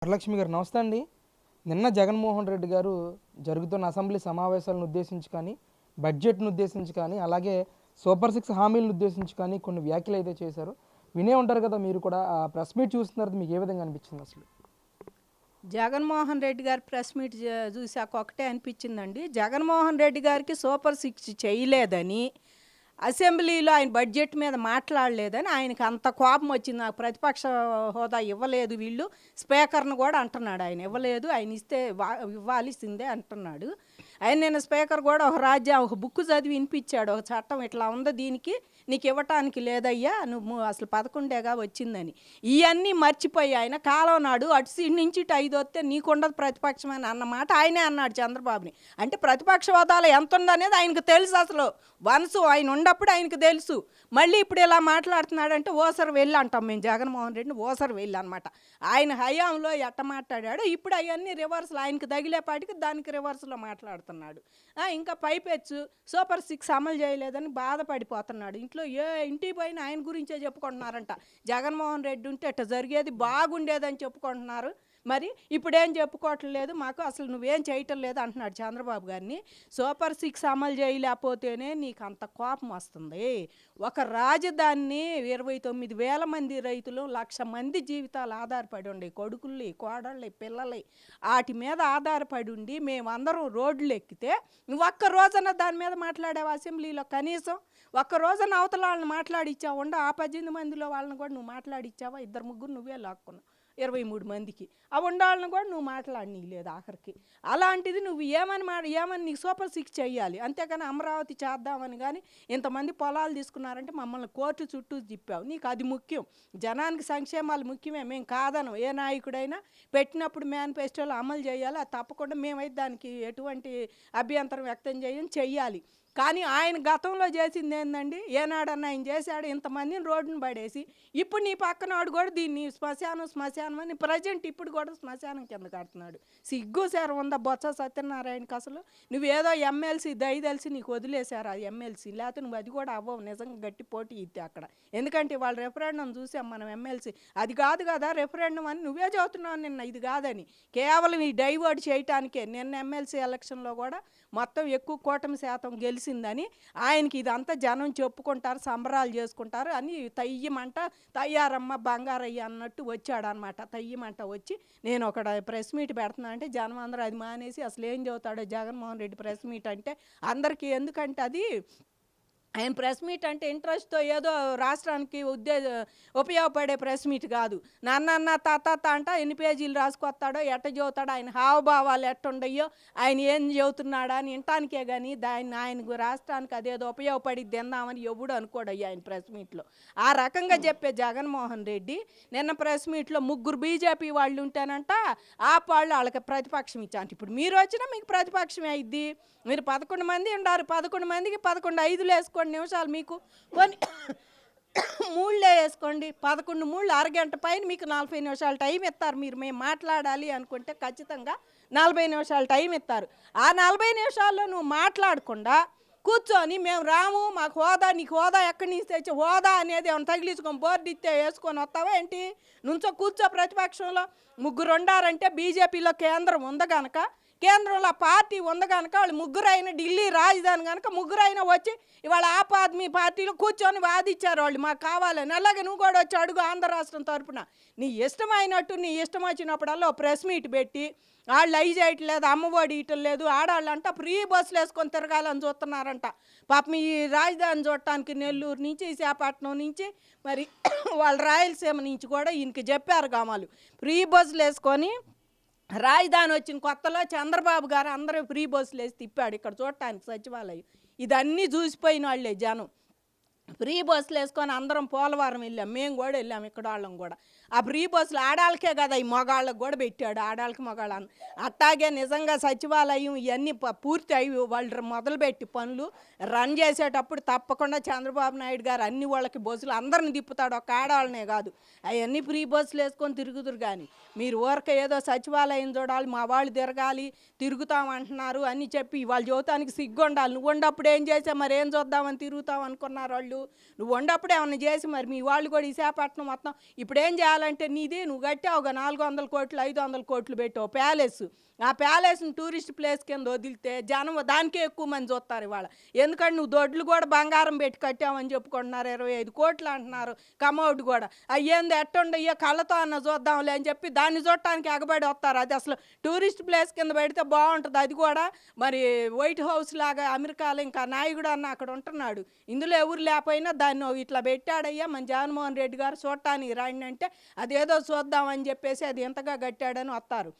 వరలక్ష్మి గారు నమస్తే అండి. నిన్న జగన్మోహన్ రెడ్డి గారు జరుగుతున్న అసెంబ్లీ సమావేశాలను ఉద్దేశించి కానీ, బడ్జెట్ను ఉద్దేశించి కానీ, అలాగే సూపర్ సిక్స్ హామీలను ఉద్దేశించి కానీ కొన్ని వ్యాఖ్యలు అయితే చేశారు. వినే ఉంటారు కదా మీరు కూడా. ఆ ప్రెస్ మీట్ చూసిన తర్వాత మీకు ఏ విధంగా అనిపించింది అసలు? జగన్మోహన్ రెడ్డి గారి ప్రెస్ మీట్ చూసాక ఒకటే అనిపించిందండి. జగన్మోహన్ రెడ్డి గారికి సూపర్ సిక్స్ చేయలేదని, అసెంబ్లీలో ఆయన బడ్జెట్ మీద మాట్లాడలేదని ఆయనకి అంత కోపం వచ్చింది. నాకు ప్రతిపక్ష హోదా ఇవ్వలేదు వీళ్ళు, స్పీకర్ను కూడా అంటున్నాడు. ఆయన ఇవ్వలేదు, ఆయన ఇస్తే ఇవ్వాల్సిందే అంటున్నాడు. ఆయన నిన్న స్పీకర్ కూడా ఒక బుక్ చదివి వినిపించాడు. ఒక చట్టం ఇట్లా ఉంది, దీనికి నీకు ఇవ్వటానికి లేదయ్యా, నువ్వు అసలు 11 వచ్చిందని. ఇవన్నీ మర్చిపోయి ఆయన కాలం నాడు అటు సీట్ నుంచి ఇటు 5 వస్తే నీకుండదు ప్రతిపక్షం అని అన్నమాట ఆయనే అన్నాడు చంద్రబాబుని. అంటే ప్రతిపక్ష హోదాలో ఎంత ఉందనేది ఆయనకు తెలుసు. అసలు వన్స్ ఆయన ఉన్నప్పుడు ఆయనకు తెలుసు. మళ్ళీ ఇప్పుడు ఇలా మాట్లాడుతున్నాడంటే ఓసరు వెళ్ళి అంటాం మేము జగన్మోహన్ రెడ్డిని, ఓసరు వెళ్ళి అనమాట. ఆయన హయాంలో ఎట్ట మాట్లాడాడు, ఇప్పుడు అవన్నీ రివర్స్లో ఆయనకు తగిలేపాటికి దానికి రివర్స్లో మాట్లాడుతున్నాడు. ఇంకా పైపెచ్చు సూపర్ సిక్స్ అమలు చేయలేదని బాధపడిపోతున్నాడు. ఇంటికి పోయిన ఆయన గురించే చెప్పుకుంటున్నారంట. జగన్మోహన్ రెడ్డి ఉంటే అట్ట జరిగేది బాగుండేదని చెప్పుకుంటున్నారు. మరి ఇప్పుడేం చెప్పుకోవట్లేదు, మాకు అసలు నువ్వేం చేయటం లేదు అంటున్నాడు చంద్రబాబు గారిని. సూపర్ సిక్స్ అమలు చేయలేకపోతేనే నీకు అంత కోపం వస్తుంది. ఒక రాజధానిని 29,000 మంది రైతులు, 1,00,000 మంది జీవితాలు ఆధారపడి ఉండే, కొడుకుల్ని కోడళ్ళి పిల్లలు వాటి మీద ఆధారపడి ఉండి మేమందరం రోడ్లు ఎక్కితే నువ్వు ఒక్క రోజున దాని మీద మాట్లాడావు అసెంబ్లీలో? కనీసం ఒక్క రోజున అవతల వాళ్ళని మాట్లాడిచ్చావు. ఆ 18 మందిలో వాళ్ళని కూడా నువ్వు మాట్లాడిచ్చావా? 2-3 నువ్వే లాక్కున్నావు 23 మందికి. ఆ ఉండాలని కూడా నువ్వు మాట్లాడనీయలేదు ఆఖరికి. అలాంటిది నువ్వు ఏమని నీకు సూపర్ సిక్స్ చెయ్యాలి. అంతేకాని అమరావతి చేద్దామని కానీ ఇంతమంది పొలాలు తీసుకున్నారంటే మమ్మల్ని కోర్టు చుట్టూ తిప్పావు. నీకు అది ముఖ్యం. జనానికి సంక్షేమాలు ముఖ్యమే, మేము కాదను. ఏ నాయకుడైనా పెట్టినప్పుడు మేనిఫెస్టోలో అమలు చేయాలి. అది తప్పకుండా మేమైతే దానికి ఎటువంటి అభ్యంతరం వ్యక్తం చెయ్యాలి. కానీ ఆయన గతంలో చేసింది ఏందండి? ఏనాడన్నా ఆయన చేశాడు? ఇంతమందిని రోడ్డును పడేసి ఇప్పుడు నీ పక్కనాడు కూడా దీన్ని శ్మశానం అని ప్రజెంట్ ఇప్పుడు కూడా శ్మశానం కింద కడుతున్నాడు. సిగ్గు సార్ ఉందా బొత్స సత్యనారాయణకి? అసలు నువ్వేదో ఎమ్మెల్సీ దయదలిసి నీకు వదిలేశారు ఆ ఎమ్మెల్సీ, లేకపోతే నువ్వు అది కూడా అవ్వవు నిజంగా గట్టి పోటీ ఇస్తే అక్కడ. ఎందుకంటే వాళ్ళ రెఫరెండం చూసాం మనం. ఎమ్మెల్సీ అది కాదు కదా రెఫరెండం అని నువ్వే చదువుతున్నావు నిన్న. ఇది కాదని కేవలం ఈ డైవర్ట్ చేయటానికే. నిన్న ఎమ్మెల్సీ ఎలక్షన్లో కూడా మొత్తం ఎక్కువ కూటమి శాతం గెలిచిందని ఆయనకి ఇదంతా జనం చెప్పుకుంటారు, సంబరాలు చేసుకుంటారు అని తయ్యమంట తయ్యారమ్మ బంగారయ్య అన్నట్టు వచ్చాడనమాట. తయ్యమంట వచ్చి నేను ఒక ప్రెస్ మీట్ పెడుతున్నా అంటే జనం అందరూ అది మానేసి అసలు ఏం చదువుతాడో జగన్మోహన్ రెడ్డి ప్రెస్ మీట్ అంటే అందరికీ. ఎందుకంటే అది ఆయన ప్రెస్ మీట్ అంటే ఇంట్రెస్ట్తో ఏదో రాష్ట్రానికి ఉపయోగపడే ప్రెస్ మీట్ కాదు. నాన్న తాత అంట ఎన్ని పేజీలు రాసుకొస్తాడో, ఎట్ట చదువుతాడో, ఆయన హావభావాలు ఎట్టుండయో, ఆయన ఏం చదువుతున్నాడా అని వినటానికే కానీ ఆయన రాష్ట్రానికి అదేదో ఉపయోగపడిద్ది ఎందామని ఎవడు అనుకోడయ్యా ఆయన ప్రెస్ మీట్లో. ఆ రకంగా చెప్పే జగన్మోహన్ రెడ్డి నిన్న ప్రెస్ మీట్లో 3 బీజేపీ వాళ్ళు ఉంటేనంట వాళ్ళకి ప్రతిపక్షం ఇచ్చాంట. ఇప్పుడు మీరు వచ్చినా మీకు ప్రతిపక్షమే అయింది. మీరు 11 మంది ఉండారు, 11 మందికి 11 5 వేసుకోండి నిమిషాలు, మీకు కొన్ని 3 వేసుకోండి, 11 3 అరగంట పైన మీకు 40 నిమిషాలు టైం ఇస్తారు. మేము మాట్లాడాలి అనుకుంటే ఖచ్చితంగా 40 నిమిషాలు టైం ఇస్తారు. ఆ 40 నిమిషాల్లో నువ్వు మాట్లాడకుండా కూర్చొని మేము రాము, మాకు హోదా, నీకు హోదా ఎక్కడి నుంచి తెచ్చి హోదా అనేది ఏమైనా తగిలించుకొని బోర్డు ఇస్తే వేసుకొని వస్తావా ఏంటి? నుంచో కూర్చో. ప్రతిపక్షంలో 3 ఉండారంటే బీజేపీలో కేంద్రం ఉంది కనుక, కేంద్రంలో పార్టీ ఉంది కనుక వాళ్ళు 3 అయినా ఢిల్లీ రాజధాని కనుక 3 అయినా వచ్చి ఇవాళ ఆప్ ఆద్మీ పార్టీలో కూర్చొని వాదిచ్చారు వాళ్ళు మాకు కావాలని. అలాగే నువ్వు కూడా వచ్చి అడుగు ఆంధ్ర రాష్ట్రం తరపున. నీ ఇష్టమైనట్టు నీ ఇష్టం వచ్చినప్పుడల్లా ప్రెస్ మీట్ పెట్టి వాళ్ళు అయి చేయట్లేదు, అమ్మఒడి ఇయటం లేదు, ఆడవాళ్ళంట ఫ్రీ బస్సులు వేసుకొని తిరగాలని చూస్తున్నారంట. పాపం ఈ రాజధాని చూడటానికి నెల్లూరు నుంచి విశాఖపట్నం నుంచి మరి వాళ్ళ రాయలసీమ నుంచి కూడా ఈయనకి చెప్పారు గామాలు. ఫ్రీ బస్సులు వేసుకొని రాజధాని వచ్చిన కొత్తలో చంద్రబాబు గారు అందరూ ఫ్రీ బస్సులు వేసి తిప్పాడు ఇక్కడ చూడటానికి సచివాలయం. ఇదన్నీ చూసిపోయిన వాళ్ళే జనం. ఫ్రీ బస్సులు వేసుకొని అందరం పోలవరం వెళ్ళాం, మేము కూడా వెళ్ళాం ఇక్కడ వాళ్ళం కూడా. ఆ ఫ్రీ బస్సులు ఆడాళ్ళకే కదా, ఈ మగాళ్ళకి కూడా పెట్టాడు, ఆడాళ్ళకి మగాళ్ళని. అట్టాగే నిజంగా సచివాలయం ఇవన్నీ పూర్తి అయి వాళ్ళు మొదలుపెట్టి పనులు రన్ చేసేటప్పుడు తప్పకుండా చంద్రబాబు నాయుడు గారు అన్ని వాళ్ళకి బస్సులు అందరిని తిప్పుతాడు, ఒక ఆడవాళ్ళనే కాదు. అవన్నీ ఫ్రీ బస్సులు వేసుకొని తిరుగుతురు. కానీ మీరు ఊరక ఏదో సచివాలయం చూడాలి, మా వాళ్ళు తిరగాలి, తిరుగుతామంటున్నారు అని చెప్పి వాళ్ళు చూడటానికి సిగ్గు ఉండాలి. నువ్వు ఉండప్పుడు ఏం చేసా మరి ఏం చూద్దామని తిరుగుతాం అనుకున్నారు వాళ్ళు. నువ్వు ఉండప్పుడు ఏమన్నా చేసి మరి మీ వాళ్ళు కూడా విశాఖపట్నం మొత్తం ఇప్పుడు ఏం చేయాలి కట్టాలంటే నీది నువ్వు కట్టావుగా 400 కోట్లు 500 కోట్లు పెట్టావు ప్యాలెస్. ఆ ప్యాలెస్ని టూరిస్ట్ ప్లేస్ కింద వదిలితే జనం దానికే ఎక్కువ మంది చూస్తారు ఇవాళ. ఎందుకంటే నువ్వు దొడ్లు కూడా బంగారం పెట్టి కట్టామని చెప్పుకుంటున్నారు, 25 కోట్లు అంటున్నారు కమౌడ్ కూడా. అయ్యేంది ఎట్టుండయ్యో కళ్ళతో అన్న చూద్దాంలే అని చెప్పి దాన్ని చూడటానికి ఎగబడి వస్తారు. అది అసలు టూరిస్ట్ ప్లేస్ కింద పెడితే బాగుంటుంది. అది కూడా మరి వైట్ హౌస్ లాగా అమెరికాలో ఇంకా నాయకుడు అన్న అక్కడ ఉంటున్నాడు, ఇందులో ఎవరు లేకపోయినా దాన్ని ఇట్లా పెట్టాడయ్యా మన జగన్మోహన్ రెడ్డి గారు చూడటానికి రాండి అంటే అదేదో చూద్దామని చెప్పేసి అది ఎంతగా కట్టాడని వస్తారు.